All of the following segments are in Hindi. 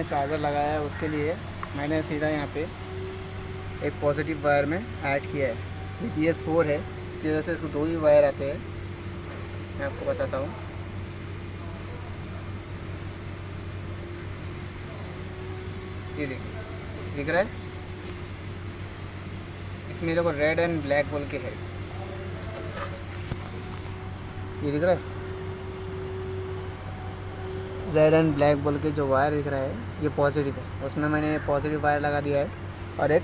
चार्जर लगाया है उसके लिए मैंने सीधा यहाँ पे एक पॉजिटिव वायर में ऐड किया है। ये BS4 है, इसकी वजह से इसको 2 ही वायर आते हैं। मैं आपको बताता हूँ। ये देखिए, दिख रहा है, इसमें मेरे को रेड एंड ब्लैक बोल के है, ये दिख रहा है, रेड एंड ब्लैक बोल के जो वायर दिख रहा है ये पॉजिटिव है। उसमें मैंने पॉजिटिव वायर लगा दिया है और एक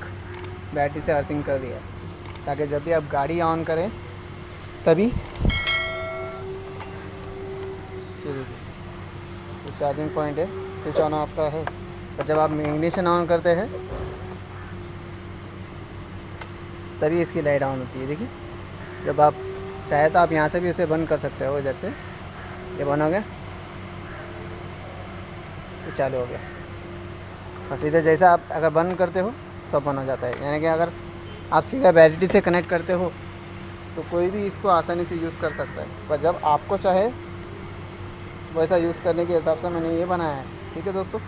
बैटरी से अर्थिंग कर दिया है, ताकि जब भी आप गाड़ी ऑन करें तभी ये चार्जिंग पॉइंट है, स्विच ऑन ऑफ का है। और जब आप इग्निशन ऑन करते हैं तभी इसकी लाइट ऑन होती है। देखिए, जब आप चाहे तो आप यहाँ से भी इसे बंद कर सकते हो। इधर से ये बंद हो गया, ये चालू हो गया। बस इधर जैसा आप अगर बंद करते हो सब बंद हो जाता है। यानी कि अगर आप सीधा बैटरी से कनेक्ट करते हो तो कोई भी इसको आसानी से यूज़ कर सकता है। पर जब आपको चाहे वैसा यूज़ करने के हिसाब से मैंने ये बनाया है। ठीक है दोस्तों।